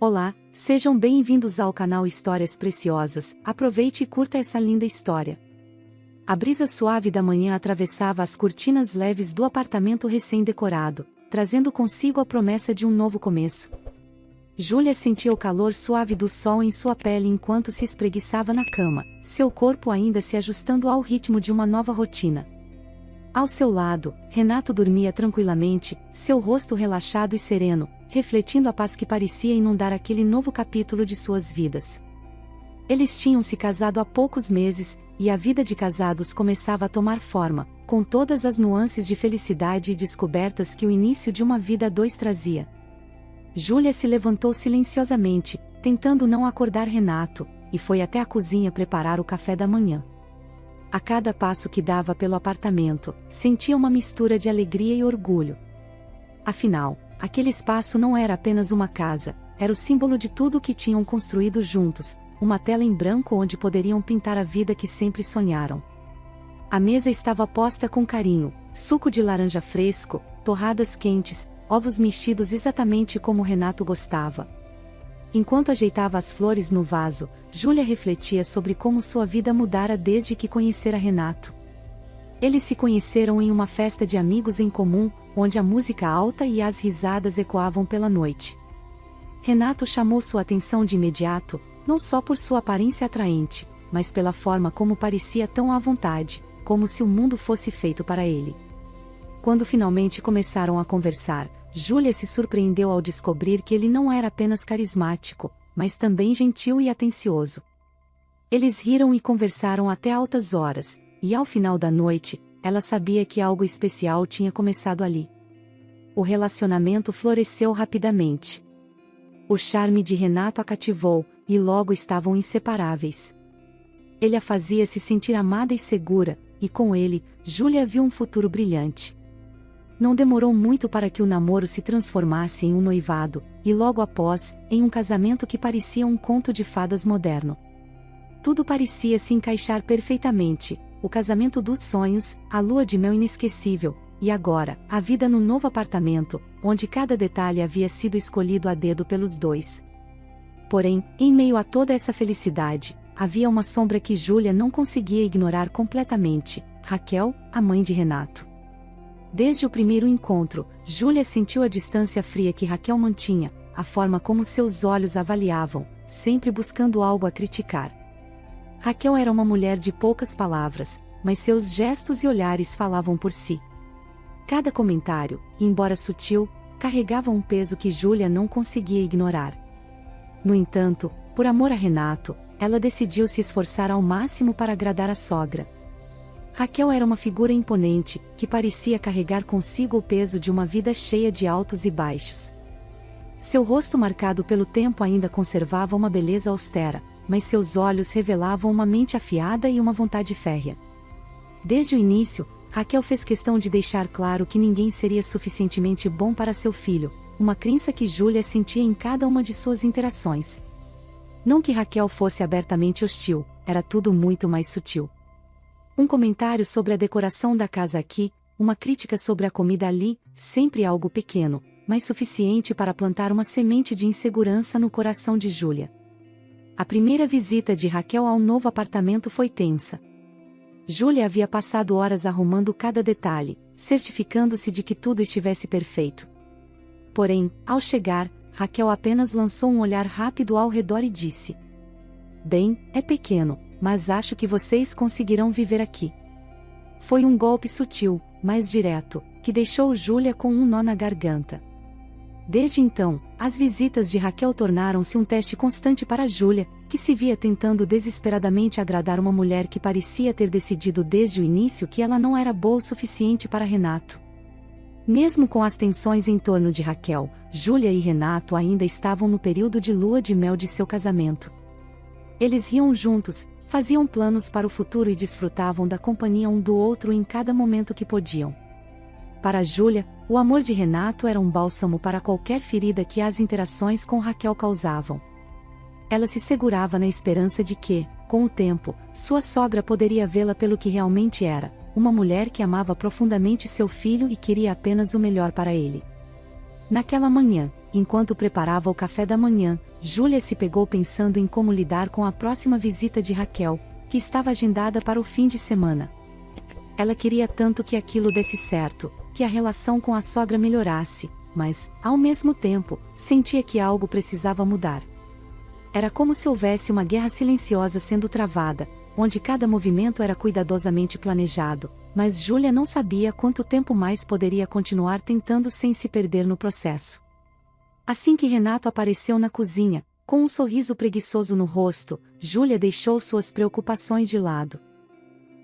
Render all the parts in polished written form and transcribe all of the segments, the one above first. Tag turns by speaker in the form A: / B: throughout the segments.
A: Olá, sejam bem-vindos ao canal Histórias Preciosas. Aproveite e curta essa linda história. A brisa suave da manhã atravessava as cortinas leves do apartamento recém-decorado, trazendo consigo a promessa de um novo começo. Júlia sentia o calor suave do sol em sua pele enquanto se espreguiçava na cama, seu corpo ainda se ajustando ao ritmo de uma nova rotina. Ao seu lado, Renato dormia tranquilamente, seu rosto relaxado e sereno, refletindo a paz que parecia inundar aquele novo capítulo de suas vidas. Eles tinham se casado há poucos meses, e a vida de casados começava a tomar forma, com todas as nuances de felicidade e descobertas que o início de uma vida a dois trazia. Júlia se levantou silenciosamente, tentando não acordar Renato, e foi até a cozinha preparar o café da manhã. A cada passo que dava pelo apartamento, sentia uma mistura de alegria e orgulho. Afinal, aquele espaço não era apenas uma casa, era o símbolo de tudo o que tinham construído juntos, uma tela em branco onde poderiam pintar a vida que sempre sonharam. A mesa estava posta com carinho, suco de laranja fresco, torradas quentes, ovos mexidos exatamente como Renato gostava. Enquanto ajeitava as flores no vaso, Júlia refletia sobre como sua vida mudara desde que conhecera Renato. Eles se conheceram em uma festa de amigos em comum, onde a música alta e as risadas ecoavam pela noite. Renato chamou sua atenção de imediato, não só por sua aparência atraente, mas pela forma como parecia tão à vontade, como se o mundo fosse feito para ele. Quando finalmente começaram a conversar, Júlia se surpreendeu ao descobrir que ele não era apenas carismático, mas também gentil e atencioso. Eles riram e conversaram até altas horas, e ao final da noite, ela sabia que algo especial tinha começado ali. O relacionamento floresceu rapidamente. O charme de Renato a cativou, e logo estavam inseparáveis. Ele a fazia se sentir amada e segura, e com ele, Júlia viu um futuro brilhante. Não demorou muito para que o namoro se transformasse em um noivado, e logo após, em um casamento que parecia um conto de fadas moderno. Tudo parecia se encaixar perfeitamente, o casamento dos sonhos, a lua de mel inesquecível, e agora, a vida no novo apartamento, onde cada detalhe havia sido escolhido a dedo pelos dois. Porém, em meio a toda essa felicidade, havia uma sombra que Júlia não conseguia ignorar completamente: Raquel, a mãe de Renato. Desde o primeiro encontro, Júlia sentiu a distância fria que Raquel mantinha, a forma como seus olhos avaliavam, sempre buscando algo a criticar. Raquel era uma mulher de poucas palavras, mas seus gestos e olhares falavam por si. Cada comentário, embora sutil, carregava um peso que Júlia não conseguia ignorar. No entanto, por amor a Renato, ela decidiu se esforçar ao máximo para agradar a sogra. Raquel era uma figura imponente, que parecia carregar consigo o peso de uma vida cheia de altos e baixos. Seu rosto marcado pelo tempo ainda conservava uma beleza austera, mas seus olhos revelavam uma mente afiada e uma vontade férrea. Desde o início, Raquel fez questão de deixar claro que ninguém seria suficientemente bom para seu filho, uma crença que Júlia sentia em cada uma de suas interações. Não que Raquel fosse abertamente hostil, era tudo muito mais sutil. Um comentário sobre a decoração da casa aqui, uma crítica sobre a comida ali, sempre algo pequeno, mas suficiente para plantar uma semente de insegurança no coração de Júlia. A primeira visita de Raquel ao novo apartamento foi tensa. Júlia havia passado horas arrumando cada detalhe, certificando-se de que tudo estivesse perfeito. Porém, ao chegar, Raquel apenas lançou um olhar rápido ao redor e disse: "Bem, é pequeno, mas acho que vocês conseguirão viver aqui." Foi um golpe sutil, mas direto, que deixou Júlia com um nó na garganta. Desde então, as visitas de Raquel tornaram-se um teste constante para Júlia, que se via tentando desesperadamente agradar uma mulher que parecia ter decidido desde o início que ela não era boa o suficiente para Renato. Mesmo com as tensões em torno de Raquel, Júlia e Renato ainda estavam no período de lua de mel de seu casamento. Eles riam juntos, faziam planos para o futuro e desfrutavam da companhia um do outro em cada momento que podiam. Para Júlia, o amor de Renato era um bálsamo para qualquer ferida que as interações com Raquel causavam. Ela se segurava na esperança de que, com o tempo, sua sogra poderia vê-la pelo que realmente era, uma mulher que amava profundamente seu filho e queria apenas o melhor para ele. Naquela manhã, Enquanto preparava o café da manhã, Júlia se pegou pensando em como lidar com a próxima visita de Raquel, que estava agendada para o fim de semana. Ela queria tanto que aquilo desse certo, que a relação com a sogra melhorasse, mas, ao mesmo tempo, sentia que algo precisava mudar. Era como se houvesse uma guerra silenciosa sendo travada, onde cada movimento era cuidadosamente planejado, mas Júlia não sabia quanto tempo mais poderia continuar tentando sem se perder no processo. Assim que Renato apareceu na cozinha, com um sorriso preguiçoso no rosto, Júlia deixou suas preocupações de lado.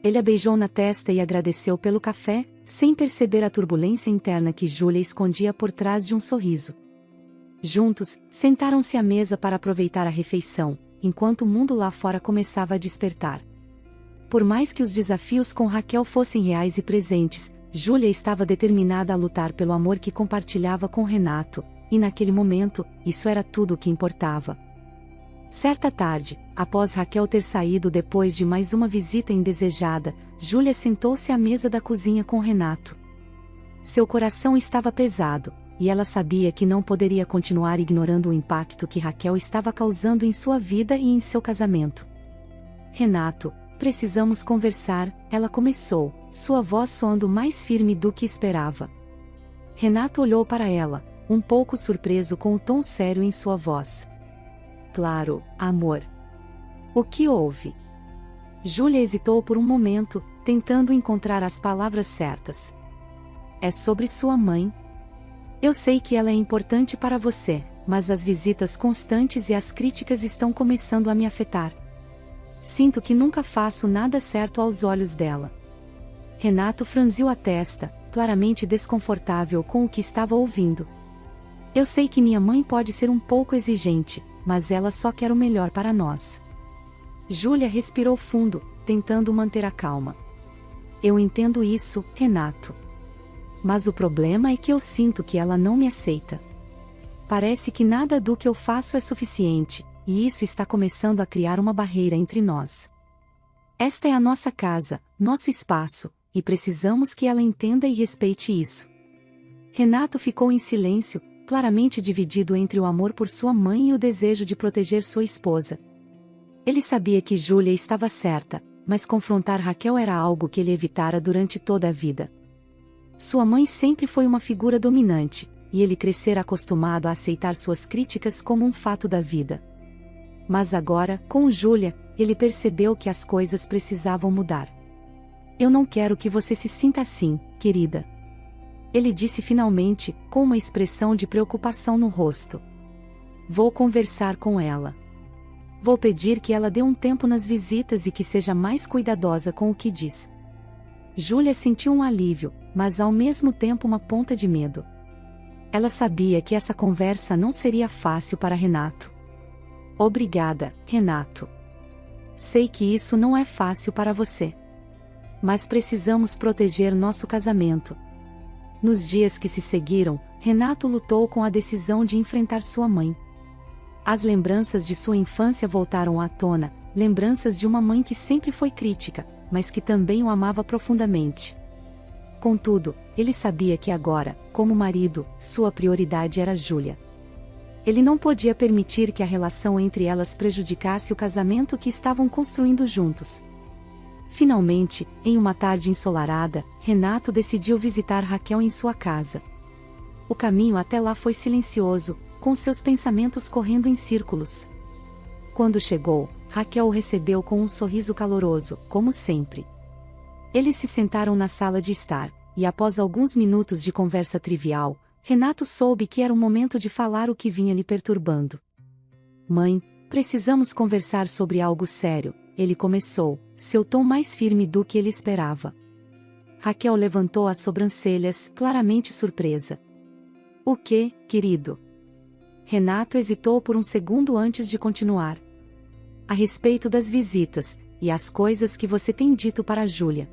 A: Ele a beijou na testa e agradeceu pelo café, sem perceber a turbulência interna que Júlia escondia por trás de um sorriso. Juntos, sentaram-se à mesa para aproveitar a refeição, enquanto o mundo lá fora começava a despertar. Por mais que os desafios com Raquel fossem reais e presentes, Júlia estava determinada a lutar pelo amor que compartilhava com Renato, e naquele momento, isso era tudo o que importava. Certa tarde, após Raquel ter saído depois de mais uma visita indesejada, Júlia sentou-se à mesa da cozinha com Renato. Seu coração estava pesado, e ela sabia que não poderia continuar ignorando o impacto que Raquel estava causando em sua vida e em seu casamento. Renato, precisamos conversar, ela começou, sua voz soando mais firme do que esperava. Renato olhou para ela, um pouco surpreso com o tom sério em sua voz. Claro, amor. O que houve? Júlia hesitou por um momento, tentando encontrar as palavras certas. É sobre sua mãe. Eu sei que ela é importante para você, mas as visitas constantes e as críticas estão começando a me afetar. Sinto que nunca faço nada certo aos olhos dela. Renato franziu a testa, claramente desconfortável com o que estava ouvindo. Eu sei que minha mãe pode ser um pouco exigente, mas ela só quer o melhor para nós. Júlia respirou fundo, tentando manter a calma. Eu entendo isso, Renato. Mas o problema é que eu sinto que ela não me aceita. Parece que nada do que eu faço é suficiente, e isso está começando a criar uma barreira entre nós. Esta é a nossa casa, nosso espaço, e precisamos que ela entenda e respeite isso. Renato ficou em silêncio, claramente dividido entre o amor por sua mãe e o desejo de proteger sua esposa. Ele sabia que Júlia estava certa, mas confrontar Raquel era algo que ele evitara durante toda a vida. Sua mãe sempre foi uma figura dominante, e ele crescera acostumado a aceitar suas críticas como um fato da vida. Mas agora, com Júlia, ele percebeu que as coisas precisavam mudar. Eu não quero que você se sinta assim, querida. Ele disse finalmente, com uma expressão de preocupação no rosto. Vou conversar com ela. Vou pedir que ela dê um tempo nas visitas e que seja mais cuidadosa com o que diz. Júlia sentiu um alívio, mas ao mesmo tempo uma ponta de medo. Ela sabia que essa conversa não seria fácil para Renato. Obrigada, Renato. Sei que isso não é fácil para você. Mas precisamos proteger nosso casamento. Nos dias que se seguiram, Renato lutou com a decisão de enfrentar sua mãe. As lembranças de sua infância voltaram à tona, lembranças de uma mãe que sempre foi crítica, mas que também o amava profundamente. Contudo, ele sabia que agora, como marido, sua prioridade era Júlia. Ele não podia permitir que a relação entre elas prejudicasse o casamento que estavam construindo juntos. Finalmente, em uma tarde ensolarada, Renato decidiu visitar Raquel em sua casa. O caminho até lá foi silencioso, com seus pensamentos correndo em círculos. Quando chegou, Raquel o recebeu com um sorriso caloroso, como sempre. Eles se sentaram na sala de estar, e após alguns minutos de conversa trivial, Renato soube que era o momento de falar o que vinha lhe perturbando. Mãe, precisamos conversar sobre algo sério, ele começou, seu tom mais firme do que ele esperava. Raquel levantou as sobrancelhas, claramente surpresa. O que, querido? Renato hesitou por um segundo antes de continuar. A respeito das visitas, e as coisas que você tem dito para a Júlia.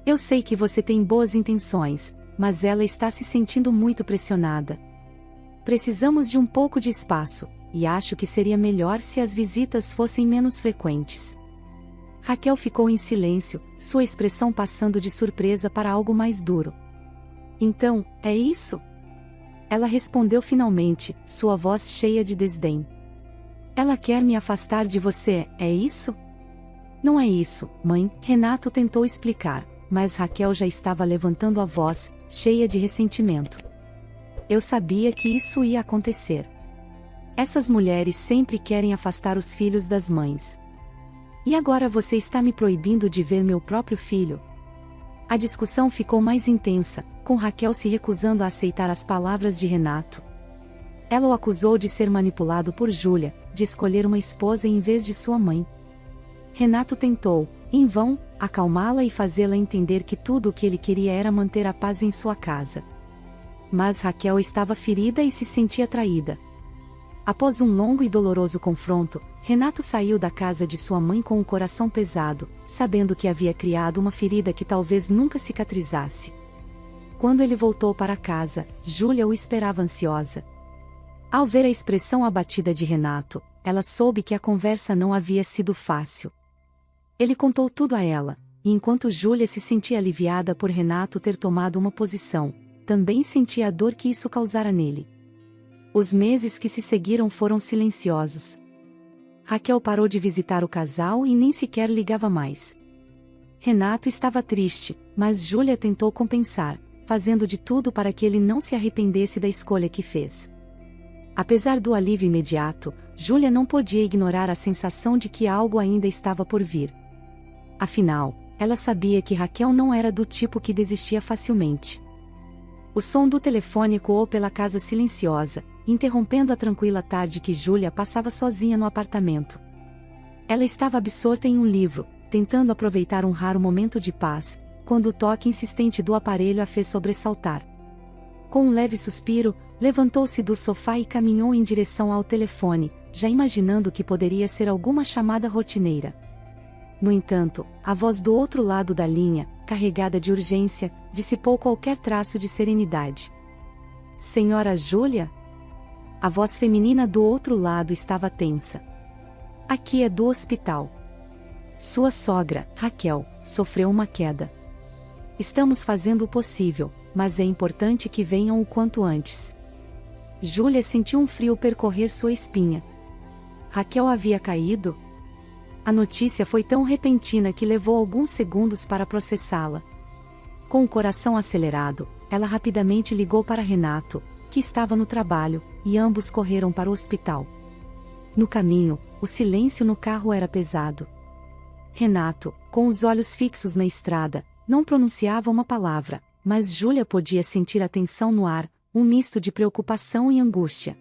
A: Eu sei que você tem boas intenções, mas ela está se sentindo muito pressionada. Precisamos de um pouco de espaço, e acho que seria melhor se as visitas fossem menos frequentes. Raquel ficou em silêncio, sua expressão passando de surpresa para algo mais duro. Então, é isso? Ela respondeu finalmente, sua voz cheia de desdém. Ela quer me afastar de você, é isso? Não é isso, mãe, Renato tentou explicar, mas Raquel já estava levantando a voz, cheia de ressentimento. Eu sabia que isso ia acontecer. Essas mulheres sempre querem afastar os filhos das mães. E agora você está me proibindo de ver meu próprio filho? A discussão ficou mais intensa, com Raquel se recusando a aceitar as palavras de Renato. Ela o acusou de ser manipulado por Júlia, de escolher uma esposa em vez de sua mãe. Renato tentou, em vão, acalmá-la e fazê-la entender que tudo o que ele queria era manter a paz em sua casa. Mas Raquel estava ferida e se sentia traída. Após um longo e doloroso confronto, Renato saiu da casa de sua mãe com o coração pesado, sabendo que havia criado uma ferida que talvez nunca cicatrizasse. Quando ele voltou para casa, Júlia o esperava ansiosa. Ao ver a expressão abatida de Renato, ela soube que a conversa não havia sido fácil. Ele contou tudo a ela, e enquanto Júlia se sentia aliviada por Renato ter tomado uma posição, também sentia a dor que isso causara nele. Os meses que se seguiram foram silenciosos. Raquel parou de visitar o casal e nem sequer ligava mais. Renato estava triste, mas Júlia tentou compensar, fazendo de tudo para que ele não se arrependesse da escolha que fez. Apesar do alívio imediato, Júlia não podia ignorar a sensação de que algo ainda estava por vir. Afinal, ela sabia que Raquel não era do tipo que desistia facilmente. O som do telefone ecoou pela casa silenciosa, interrompendo a tranquila tarde que Júlia passava sozinha no apartamento. Ela estava absorta em um livro, tentando aproveitar um raro momento de paz, quando o toque insistente do aparelho a fez sobressaltar. Com um leve suspiro, levantou-se do sofá e caminhou em direção ao telefone, já imaginando que poderia ser alguma chamada rotineira. No entanto, a voz do outro lado da linha, carregada de urgência, dissipou qualquer traço de serenidade. Senhora Júlia? A voz feminina do outro lado estava tensa. Aqui é do hospital. Sua sogra, Raquel, sofreu uma queda. Estamos fazendo o possível, mas é importante que venham o quanto antes. Júlia sentiu um frio percorrer sua espinha. Raquel havia caído? A notícia foi tão repentina que levou alguns segundos para processá-la. Com o coração acelerado, ela rapidamente ligou para Renato, que estava no trabalho, e ambos correram para o hospital. No caminho, o silêncio no carro era pesado. Renato, com os olhos fixos na estrada, não pronunciava uma palavra, mas Júlia podia sentir a tensão no ar, um misto de preocupação e angústia.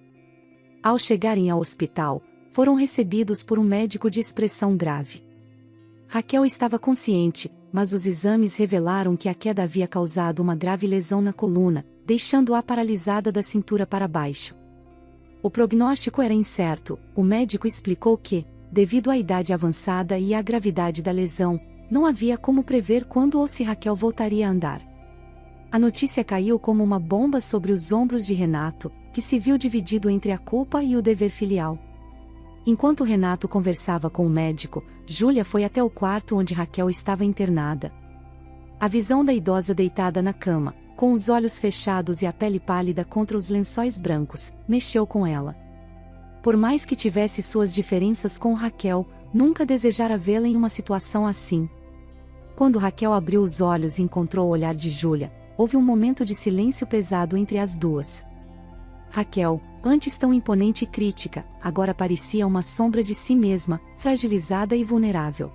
A: Ao chegarem ao hospital, foram recebidos por um médico de expressão grave. Raquel estava consciente, mas os exames revelaram que a queda havia causado uma grave lesão na coluna, deixando-a paralisada da cintura para baixo. O prognóstico era incerto, o médico explicou que, devido à idade avançada e à gravidade da lesão, não havia como prever quando ou se Raquel voltaria a andar. A notícia caiu como uma bomba sobre os ombros de Renato, que se viu dividido entre a culpa e o dever filial. Enquanto Renato conversava com o médico, Júlia foi até o quarto onde Raquel estava internada. A visão da idosa deitada na cama, com os olhos fechados e a pele pálida contra os lençóis brancos, mexeu com ela. Por mais que tivesse suas diferenças com Raquel, nunca desejara vê-la em uma situação assim. Quando Raquel abriu os olhos e encontrou o olhar de Júlia, houve um momento de silêncio pesado entre as duas. Raquel, antes tão imponente e crítica, agora parecia uma sombra de si mesma, fragilizada e vulnerável.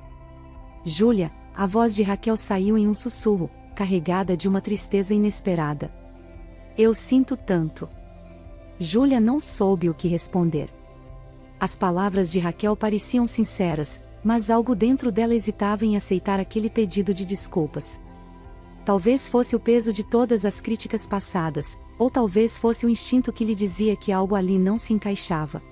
A: Júlia, a voz de Raquel saiu em um sussurro, carregada de uma tristeza inesperada. Eu sinto tanto. Júlia não soube o que responder. As palavras de Raquel pareciam sinceras, mas algo dentro dela hesitava em aceitar aquele pedido de desculpas. Talvez fosse o peso de todas as críticas passadas, ou talvez fosse o instinto que lhe dizia que algo ali não se encaixava.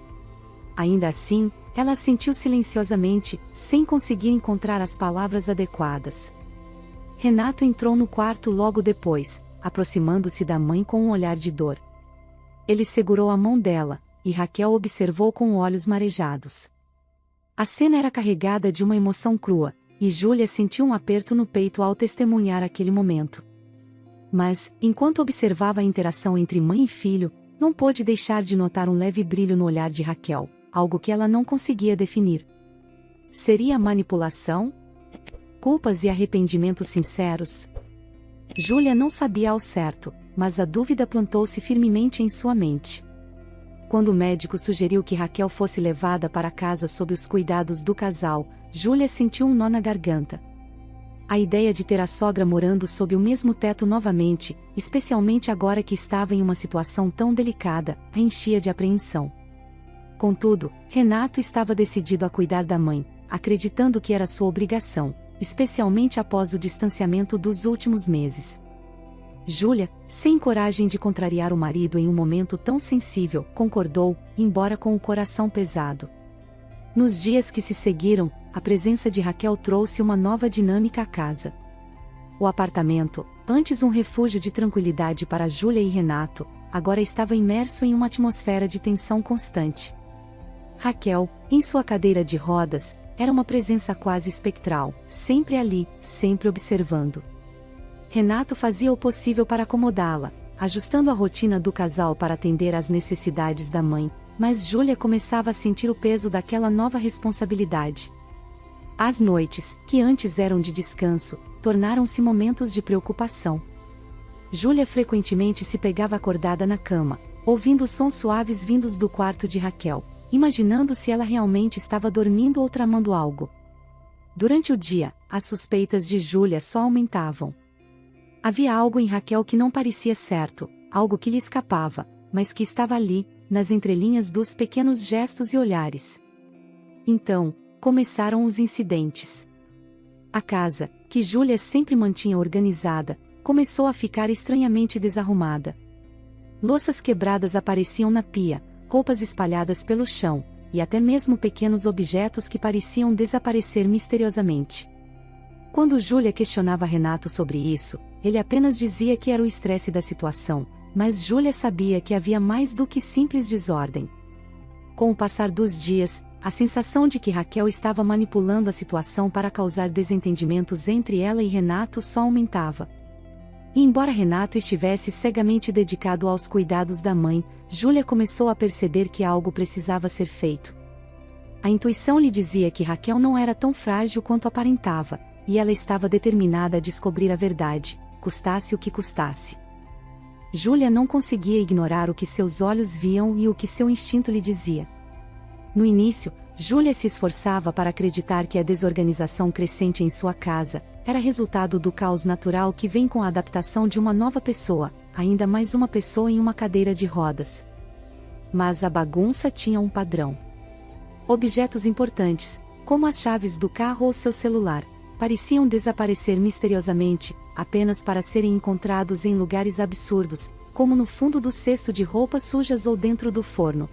A: Ainda assim, ela sentiu silenciosamente, sem conseguir encontrar as palavras adequadas. Renato entrou no quarto logo depois, aproximando-se da mãe com um olhar de dor. Ele segurou a mão dela, e Raquel observou com olhos marejados. A cena era carregada de uma emoção crua, e Júlia sentiu um aperto no peito ao testemunhar aquele momento. Mas, enquanto observava a interação entre mãe e filho, não pôde deixar de notar um leve brilho no olhar de Raquel, algo que ela não conseguia definir. Seria manipulação? Culpas e arrependimentos sinceros? Júlia não sabia ao certo, mas a dúvida plantou-se firmemente em sua mente. Quando o médico sugeriu que Raquel fosse levada para casa sob os cuidados do casal, Júlia sentiu um nó na garganta. A ideia de ter a sogra morando sob o mesmo teto novamente, especialmente agora que estava em uma situação tão delicada, a enchia de apreensão. Contudo, Renato estava decidido a cuidar da mãe, acreditando que era sua obrigação, especialmente após o distanciamento dos últimos meses. Júlia, sem coragem de contrariar o marido em um momento tão sensível, concordou, embora com o coração pesado. Nos dias que se seguiram, a presença de Raquel trouxe uma nova dinâmica à casa. O apartamento, antes um refúgio de tranquilidade para Júlia e Renato, agora estava imerso em uma atmosfera de tensão constante. Raquel, em sua cadeira de rodas, era uma presença quase espectral, sempre ali, sempre observando. Renato fazia o possível para acomodá-la, ajustando a rotina do casal para atender às necessidades da mãe, mas Júlia começava a sentir o peso daquela nova responsabilidade. As noites, que antes eram de descanso, tornaram-se momentos de preocupação. Júlia frequentemente se pegava acordada na cama, ouvindo sons suaves vindos do quarto de Raquel, imaginando se ela realmente estava dormindo ou tramando algo. Durante o dia, as suspeitas de Júlia só aumentavam. Havia algo em Raquel que não parecia certo, algo que lhe escapava, mas que estava ali, nas entrelinhas dos pequenos gestos e olhares. Então, começaram os incidentes. A casa, que Júlia sempre mantinha organizada, começou a ficar estranhamente desarrumada. Louças quebradas apareciam na pia, roupas espalhadas pelo chão, e até mesmo pequenos objetos que pareciam desaparecer misteriosamente. Quando Júlia questionava Renato sobre isso, ele apenas dizia que era o estresse da situação, mas Júlia sabia que havia mais do que simples desordem. Com o passar dos dias, a sensação de que Raquel estava manipulando a situação para causar desentendimentos entre ela e Renato só aumentava. E embora Renato estivesse cegamente dedicado aos cuidados da mãe, Júlia começou a perceber que algo precisava ser feito. A intuição lhe dizia que Raquel não era tão frágil quanto aparentava, e ela estava determinada a descobrir a verdade, custasse o que custasse. Júlia não conseguia ignorar o que seus olhos viam e o que seu instinto lhe dizia. No início, Júlia se esforçava para acreditar que a desorganização crescente em sua casa era resultado do caos natural que vem com a adaptação de uma nova pessoa, ainda mais uma pessoa em uma cadeira de rodas. Mas a bagunça tinha um padrão. Objetos importantes, como as chaves do carro ou seu celular, pareciam desaparecer misteriosamente, apenas para serem encontrados em lugares absurdos, como no fundo do cesto de roupas sujas ou dentro do forno.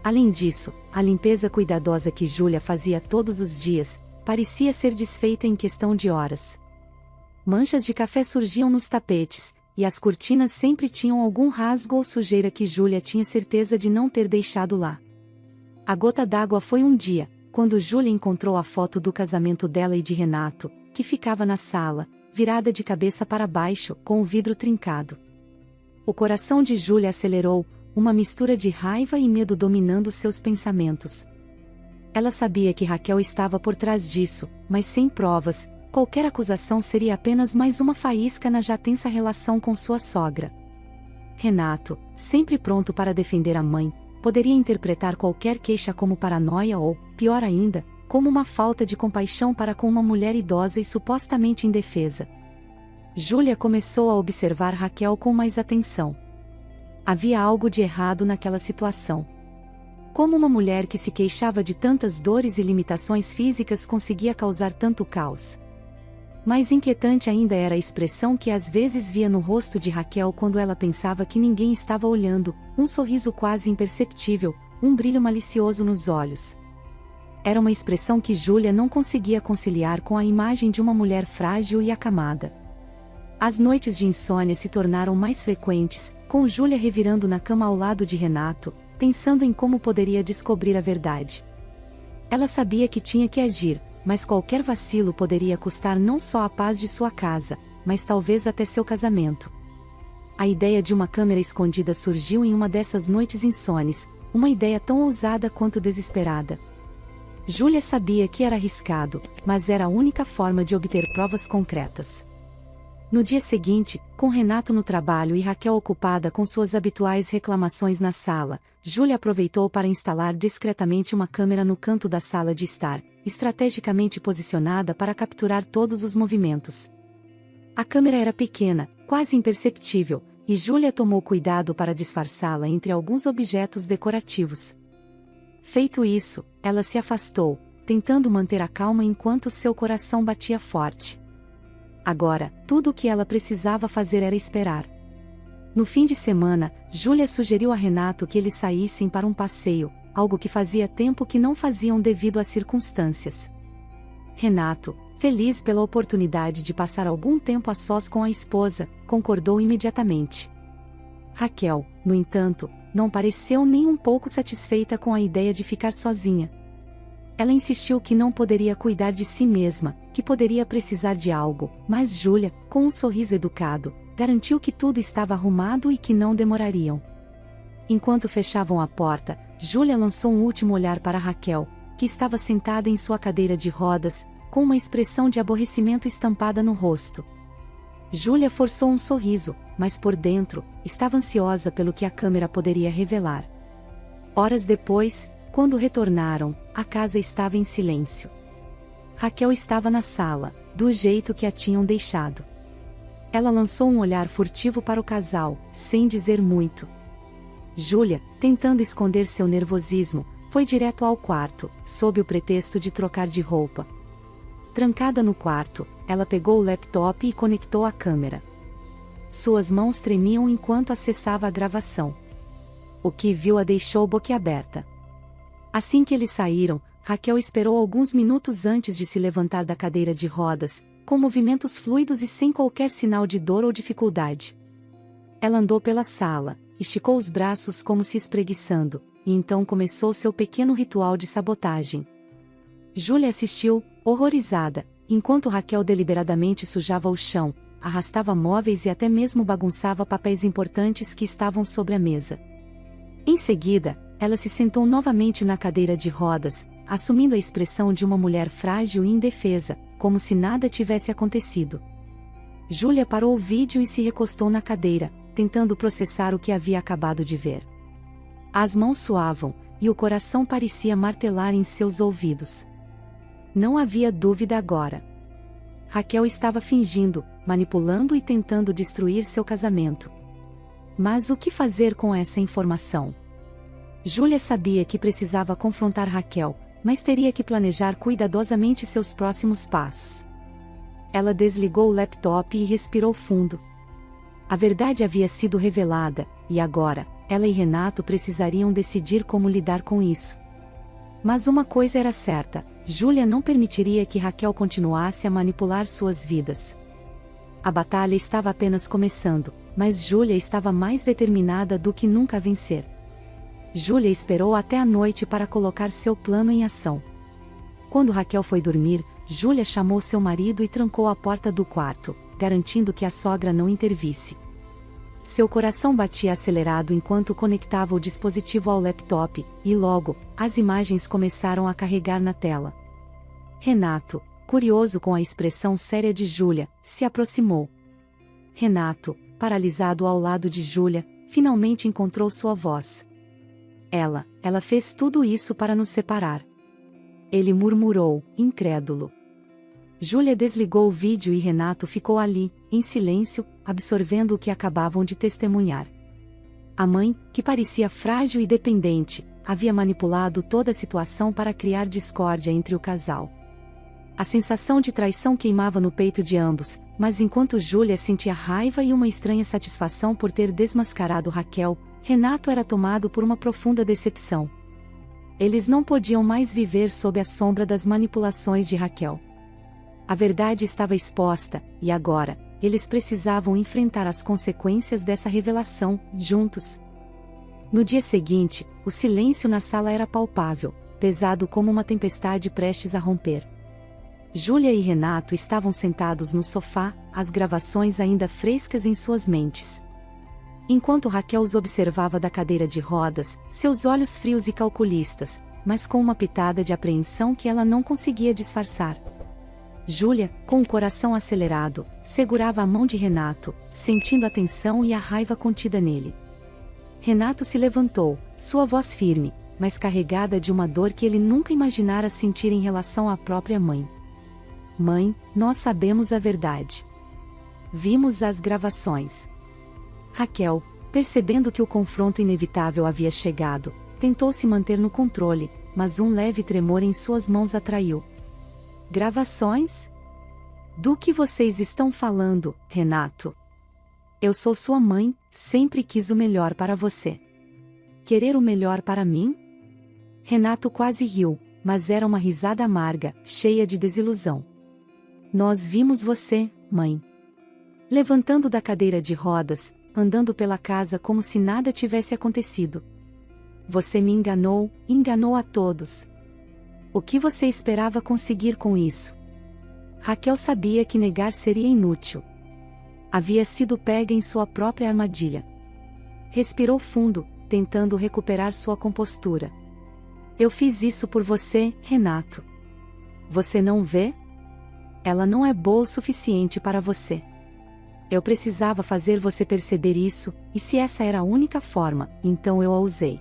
A: Além disso, a limpeza cuidadosa que Júlia fazia todos os dias, parecia ser desfeita em questão de horas. Manchas de café surgiam nos tapetes, e as cortinas sempre tinham algum rasgo ou sujeira que Júlia tinha certeza de não ter deixado lá. A gota d'água foi um dia, quando Júlia encontrou a foto do casamento dela e de Renato, que ficava na sala, virada de cabeça para baixo, com o vidro trincado. O coração de Júlia acelerou, uma mistura de raiva e medo dominando seus pensamentos. Ela sabia que Raquel estava por trás disso, mas sem provas, qualquer acusação seria apenas mais uma faísca na já tensa relação com sua sogra. Renato, sempre pronto para defender a mãe, poderia interpretar qualquer queixa como paranoia ou, pior ainda, como uma falta de compaixão para com uma mulher idosa e supostamente indefesa. Júlia começou a observar Raquel com mais atenção. Havia algo de errado naquela situação. Como uma mulher que se queixava de tantas dores e limitações físicas conseguia causar tanto caos? Mais inquietante ainda era a expressão que às vezes via no rosto de Raquel quando ela pensava que ninguém estava olhando, um sorriso quase imperceptível, um brilho malicioso nos olhos. Era uma expressão que Júlia não conseguia conciliar com a imagem de uma mulher frágil e acamada. As noites de insônia se tornaram mais frequentes, com Júlia revirando na cama ao lado de Renato, pensando em como poderia descobrir a verdade. Ela sabia que tinha que agir, mas qualquer vacilo poderia custar não só a paz de sua casa, mas talvez até seu casamento. A ideia de uma câmera escondida surgiu em uma dessas noites insones, uma ideia tão ousada quanto desesperada. Júlia sabia que era arriscado, mas era a única forma de obter provas concretas. No dia seguinte, com Renato no trabalho e Raquel ocupada com suas habituais reclamações na sala, Júlia aproveitou para instalar discretamente uma câmera no canto da sala de estar, estrategicamente posicionada para capturar todos os movimentos. A câmera era pequena, quase imperceptível, e Júlia tomou cuidado para disfarçá-la entre alguns objetos decorativos. Feito isso, ela se afastou, tentando manter a calma enquanto seu coração batia forte. Agora, tudo o que ela precisava fazer era esperar. No fim de semana, Júlia sugeriu a Renato que eles saíssem para um passeio, algo que fazia tempo que não faziam devido às circunstâncias. Renato, feliz pela oportunidade de passar algum tempo a sós com a esposa, concordou imediatamente. Raquel, no entanto, não pareceu nem um pouco satisfeita com a ideia de ficar sozinha. Ela insistiu que não poderia cuidar de si mesma, que poderia precisar de algo, mas Júlia, com um sorriso educado, garantiu que tudo estava arrumado e que não demorariam. Enquanto fechavam a porta, Júlia lançou um último olhar para Raquel, que estava sentada em sua cadeira de rodas, com uma expressão de aborrecimento estampada no rosto. Júlia forçou um sorriso, mas por dentro, estava ansiosa pelo que a câmera poderia revelar. Horas depois, quando retornaram, a casa estava em silêncio. Raquel estava na sala, do jeito que a tinham deixado. Ela lançou um olhar furtivo para o casal, sem dizer muito. Júlia, tentando esconder seu nervosismo, foi direto ao quarto, sob o pretexto de trocar de roupa. Trancada no quarto, ela pegou o laptop e conectou a câmera. Suas mãos tremiam enquanto acessava a gravação. O que viu a deixou boquiaberta. Assim que eles saíram, Raquel esperou alguns minutos antes de se levantar da cadeira de rodas, com movimentos fluidos e sem qualquer sinal de dor ou dificuldade. Ela andou pela sala, esticou os braços como se espreguiçando, e então começou seu pequeno ritual de sabotagem. Júlia assistiu, horrorizada, enquanto Raquel deliberadamente sujava o chão, arrastava móveis e até mesmo bagunçava papéis importantes que estavam sobre a mesa. Em seguida, ela se sentou novamente na cadeira de rodas, assumindo a expressão de uma mulher frágil e indefesa, como se nada tivesse acontecido. Júlia parou o vídeo e se recostou na cadeira, tentando processar o que havia acabado de ver. As mãos suavam, e o coração parecia martelar em seus ouvidos. Não havia dúvida agora. Raquel estava fingindo, manipulando e tentando destruir seu casamento. Mas o que fazer com essa informação? Júlia sabia que precisava confrontar Raquel, mas teria que planejar cuidadosamente seus próximos passos. Ela desligou o laptop e respirou fundo. A verdade havia sido revelada, e agora, ela e Renato precisariam decidir como lidar com isso. Mas uma coisa era certa: Júlia não permitiria que Raquel continuasse a manipular suas vidas. A batalha estava apenas começando, mas Júlia estava mais determinada do que nunca a vencer. Júlia esperou até a noite para colocar seu plano em ação. Quando Raquel foi dormir, Júlia chamou seu marido e trancou a porta do quarto, garantindo que a sogra não intervisse. Seu coração batia acelerado enquanto conectava o dispositivo ao laptop, e logo, as imagens começaram a carregar na tela. Renato, curioso com a expressão séria de Júlia, se aproximou. Renato, paralisado ao lado de Júlia, finalmente encontrou sua voz. Ela fez tudo isso para nos separar. Ele murmurou, incrédulo. Júlia desligou o vídeo e Renato ficou ali, em silêncio, absorvendo o que acabavam de testemunhar. A mãe, que parecia frágil e dependente, havia manipulado toda a situação para criar discórdia entre o casal. A sensação de traição queimava no peito de ambos, mas enquanto Júlia sentia raiva e uma estranha satisfação por ter desmascarado Raquel, Renato era tomado por uma profunda decepção. Eles não podiam mais viver sob a sombra das manipulações de Raquel. A verdade estava exposta, e agora, eles precisavam enfrentar as consequências dessa revelação, juntos. No dia seguinte, o silêncio na sala era palpável, pesado como uma tempestade prestes a romper. Júlia e Renato estavam sentados no sofá, as gravações ainda frescas em suas mentes. Enquanto Raquel os observava da cadeira de rodas, seus olhos frios e calculistas, mas com uma pitada de apreensão que ela não conseguia disfarçar. Júlia, com o coração acelerado, segurava a mão de Renato, sentindo a tensão e a raiva contida nele. Renato se levantou, sua voz firme, mas carregada de uma dor que ele nunca imaginara sentir em relação à própria mãe. Mãe, nós sabemos a verdade. Vimos as gravações. Raquel, percebendo que o confronto inevitável havia chegado, tentou se manter no controle, mas um leve tremor em suas mãos atraiu. Gravações? Do que vocês estão falando, Renato? Eu sou sua mãe, sempre quis o melhor para você. Querer o melhor para mim? Renato quase riu, mas era uma risada amarga, cheia de desilusão. Nós vimos você, mãe. Levantando da cadeira de rodas, andando pela casa como se nada tivesse acontecido. Você me enganou, enganou a todos. O que você esperava conseguir com isso? Raquel sabia que negar seria inútil. Havia sido pega em sua própria armadilha. Respirou fundo, tentando recuperar sua compostura. Eu fiz isso por você, Renato. Você não vê? Ela não é boa o suficiente para você. Eu precisava fazer você perceber isso, e se essa era a única forma, então eu a usei.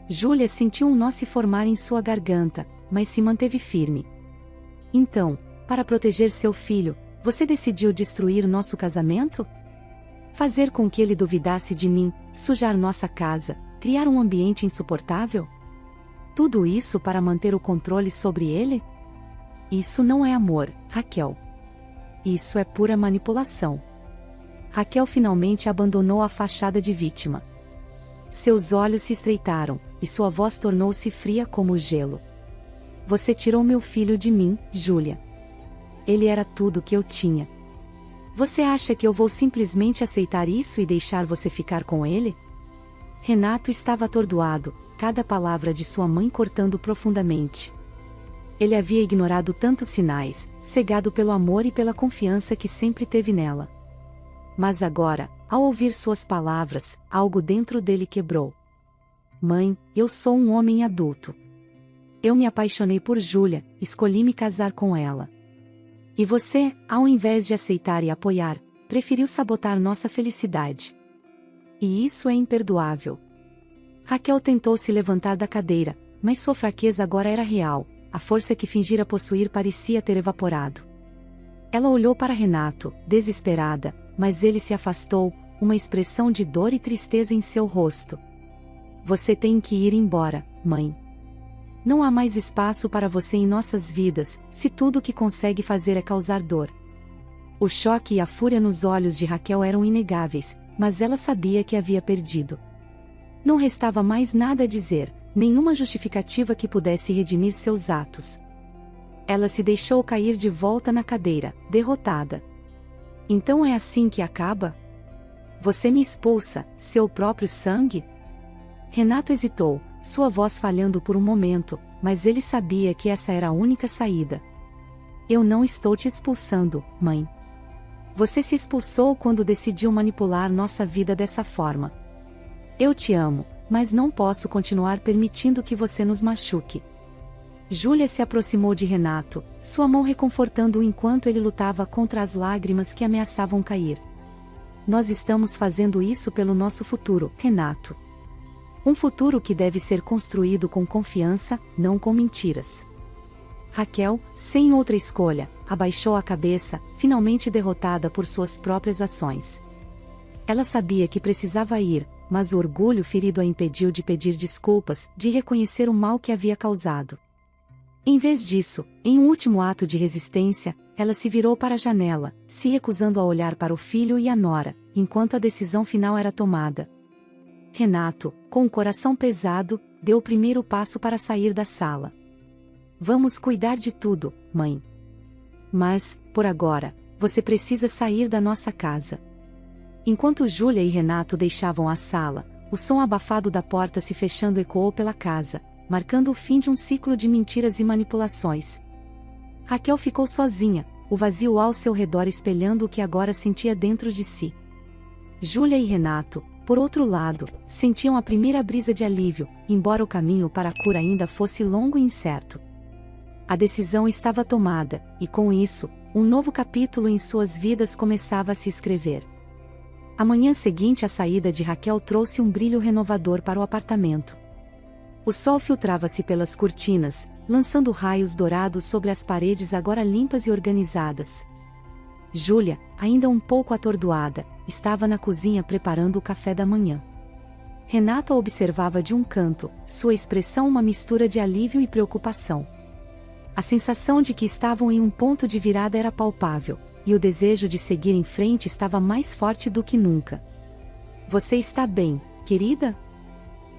A: Júlia sentiu um nó se formar em sua garganta, mas se manteve firme. Então, para proteger seu filho, você decidiu destruir nosso casamento? Fazer com que ele duvidasse de mim, sujar nossa casa, criar um ambiente insuportável? Tudo isso para manter o controle sobre ele? Isso não é amor, Raquel. Isso é pura manipulação. Raquel finalmente abandonou a fachada de vítima. Seus olhos se estreitaram, e sua voz tornou-se fria como o gelo. Você tirou meu filho de mim, Júlia. Ele era tudo que eu tinha. Você acha que eu vou simplesmente aceitar isso e deixar você ficar com ele? Renato estava atordoado, cada palavra de sua mãe cortando profundamente. Ele havia ignorado tantos sinais, cegado pelo amor e pela confiança que sempre teve nela. Mas agora, ao ouvir suas palavras, algo dentro dele quebrou. Mãe, eu sou um homem adulto. Eu me apaixonei por Júlia, escolhi me casar com ela. E você, ao invés de aceitar e apoiar, preferiu sabotar nossa felicidade. E isso é imperdoável. Raquel tentou se levantar da cadeira, mas sua fraqueza agora era real, a força que fingira possuir parecia ter evaporado. Ela olhou para Renato, desesperada, mas ele se afastou, uma expressão de dor e tristeza em seu rosto. Você tem que ir embora, mãe. Não há mais espaço para você em nossas vidas, se tudo o que consegue fazer é causar dor. O choque e a fúria nos olhos de Raquel eram inegáveis, mas ela sabia que havia perdido. Não restava mais nada a dizer, nenhuma justificativa que pudesse redimir seus atos. Ela se deixou cair de volta na cadeira, derrotada. Então é assim que acaba? Você me expulsa, seu próprio sangue? Renato hesitou, sua voz falhando por um momento, mas ele sabia que essa era a única saída. Eu não estou te expulsando, mãe. Você se expulsou quando decidiu manipular nossa vida dessa forma. Eu te amo, mas não posso continuar permitindo que você nos machuque. Júlia se aproximou de Renato, sua mão reconfortando-o enquanto ele lutava contra as lágrimas que ameaçavam cair. Nós estamos fazendo isso pelo nosso futuro, Renato. Um futuro que deve ser construído com confiança, não com mentiras. Raquel, sem outra escolha, abaixou a cabeça, finalmente derrotada por suas próprias ações. Ela sabia que precisava ir, mas o orgulho ferido a impediu de pedir desculpas, de reconhecer o mal que havia causado. Em vez disso, em um último ato de resistência, ela se virou para a janela, se recusando a olhar para o filho e a nora, enquanto a decisão final era tomada. Renato, com o coração pesado, deu o primeiro passo para sair da sala. Vamos cuidar de tudo, mãe. Mas, por agora, você precisa sair da nossa casa. Enquanto Júlia e Renato deixavam a sala, o som abafado da porta se fechando ecoou pela casa, marcando o fim de um ciclo de mentiras e manipulações. Raquel ficou sozinha, o vazio ao seu redor espelhando o que agora sentia dentro de si. Júlia e Renato, por outro lado, sentiam a primeira brisa de alívio, embora o caminho para a cura ainda fosse longo e incerto. A decisão estava tomada, e com isso, um novo capítulo em suas vidas começava a se escrever. A manhã seguinte à saída de Raquel trouxe um brilho renovador para o apartamento. O sol filtrava-se pelas cortinas, lançando raios dourados sobre as paredes agora limpas e organizadas. Júlia, ainda um pouco atordoada, estava na cozinha preparando o café da manhã. Renato a observava de um canto, sua expressão uma mistura de alívio e preocupação. A sensação de que estavam em um ponto de virada era palpável, e o desejo de seguir em frente estava mais forte do que nunca. "Você está bem, querida?"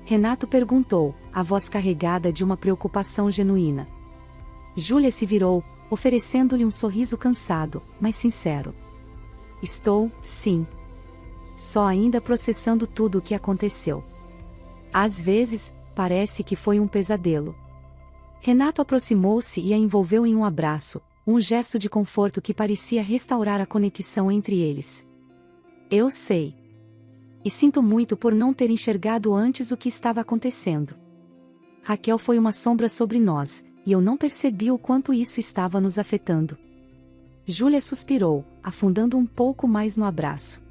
A: Renato perguntou, a voz carregada de uma preocupação genuína. Júlia se virou, oferecendo-lhe um sorriso cansado, mas sincero. "Estou, sim. Só ainda processando tudo o que aconteceu. Às vezes, parece que foi um pesadelo." Renato aproximou-se e a envolveu em um abraço, um gesto de conforto que parecia restaurar a conexão entre eles. "Eu sei. E sinto muito por não ter enxergado antes o que estava acontecendo. Raquel foi uma sombra sobre nós, e eu não percebi o quanto isso estava nos afetando." Júlia suspirou, afundando um pouco mais no abraço.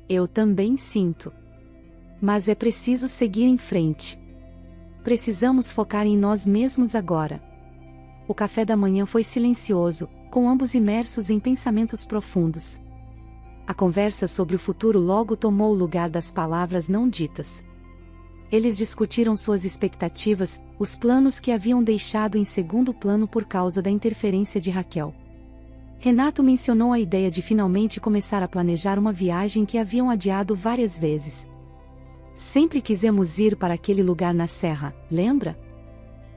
A: "Eu também sinto. Mas é preciso seguir em frente. Precisamos focar em nós mesmos agora." O café da manhã foi silencioso, com ambos imersos em pensamentos profundos. A conversa sobre o futuro logo tomou o lugar das palavras não ditas. Eles discutiram suas expectativas, os planos que haviam deixado em segundo plano por causa da interferência de Raquel. Renato mencionou a ideia de finalmente começar a planejar uma viagem que haviam adiado várias vezes. "Sempre quisemos ir para aquele lugar na serra, lembra?"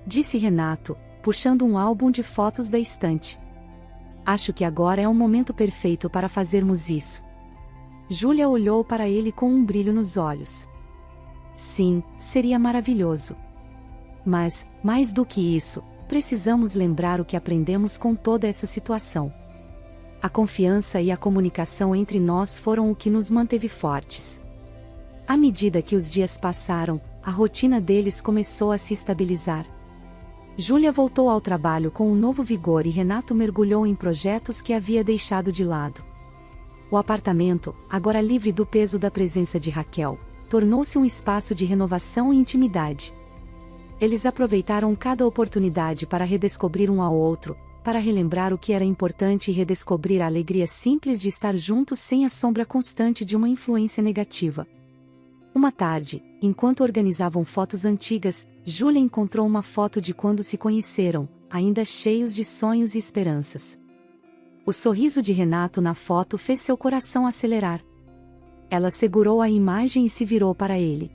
A: disse Renato, puxando um álbum de fotos da estante. "Acho que agora é o momento perfeito para fazermos isso." Júlia olhou para ele com um brilho nos olhos. "Sim, seria maravilhoso. Mas, mais do que isso, precisamos lembrar o que aprendemos com toda essa situação. A confiança e a comunicação entre nós foram o que nos manteve fortes." À medida que os dias passaram, a rotina deles começou a se estabilizar. Júlia voltou ao trabalho com um novo vigor e Renato mergulhou em projetos que havia deixado de lado. O apartamento, agora livre do peso da presença de Raquel, tornou-se um espaço de renovação e intimidade. Eles aproveitaram cada oportunidade para redescobrir um ao outro, para relembrar o que era importante e redescobrir a alegria simples de estar juntos sem a sombra constante de uma influência negativa. Uma tarde, enquanto organizavam fotos antigas, Júlia encontrou uma foto de quando se conheceram, ainda cheios de sonhos e esperanças. O sorriso de Renato na foto fez seu coração acelerar. Ela segurou a imagem e se virou para ele.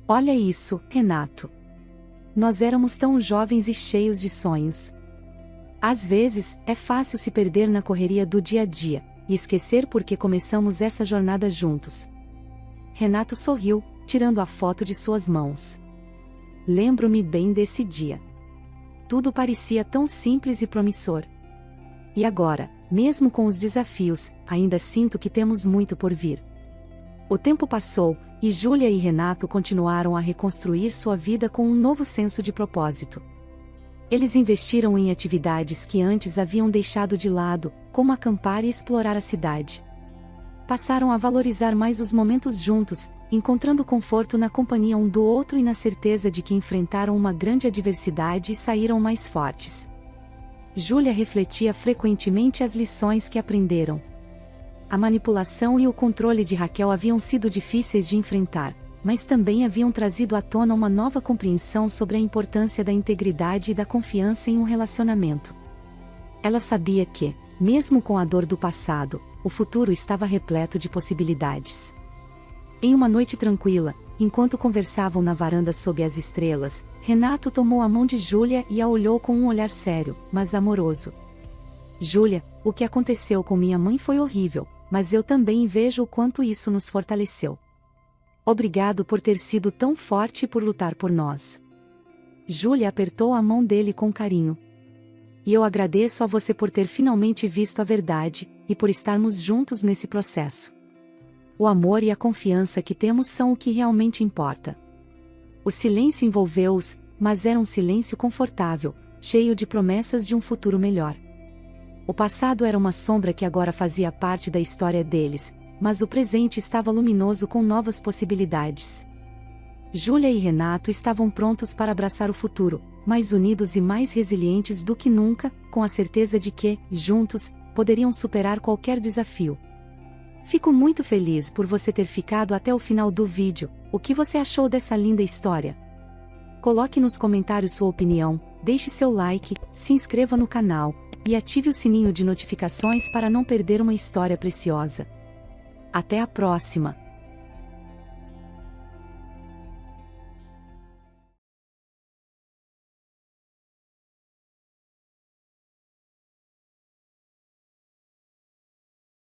A: "Olha isso, Renato. Nós éramos tão jovens e cheios de sonhos. Às vezes, é fácil se perder na correria do dia a dia, e esquecer por que começamos essa jornada juntos." Renato sorriu, tirando a foto de suas mãos. "Lembro-me bem desse dia. Tudo parecia tão simples e promissor. E agora, mesmo com os desafios, ainda sinto que temos muito por vir." O tempo passou, e Júlia e Renato continuaram a reconstruir sua vida com um novo senso de propósito. Eles investiram em atividades que antes haviam deixado de lado, como acampar e explorar a cidade. Passaram a valorizar mais os momentos juntos, encontrando conforto na companhia um do outro e na certeza de que enfrentaram uma grande adversidade e saíram mais fortes. Júlia refletia frequentemente as lições que aprenderam. A manipulação e o controle de Raquel haviam sido difíceis de enfrentar, mas também haviam trazido à tona uma nova compreensão sobre a importância da integridade e da confiança em um relacionamento. Ela sabia que, mesmo com a dor do passado, o futuro estava repleto de possibilidades. Em uma noite tranquila, enquanto conversavam na varanda sob as estrelas, Renato tomou a mão de Júlia e a olhou com um olhar sério, mas amoroso. "Júlia, o que aconteceu com minha mãe foi horrível, mas eu também vejo o quanto isso nos fortaleceu. Obrigado por ter sido tão forte e por lutar por nós." Júlia apertou a mão dele com carinho. e eu agradeço a você por ter finalmente visto a verdade, e por estarmos juntos nesse processo. O amor e a confiança que temos são o que realmente importa. O silêncio envolveu-os, mas era um silêncio confortável, cheio de promessas de um futuro melhor. O passado era uma sombra que agora fazia parte da história deles, mas o presente estava luminoso com novas possibilidades. Júlia e Renato estavam prontos para abraçar o futuro, mais unidos e mais resilientes do que nunca, com a certeza de que, juntos, poderiam superar qualquer desafio. Fico muito feliz por você ter ficado até o final do vídeo. O que você achou dessa linda história? Coloque nos comentários sua opinião, deixe seu like, se inscreva no canal, e ative o sininho de notificações para não perder uma história preciosa. Até a próxima!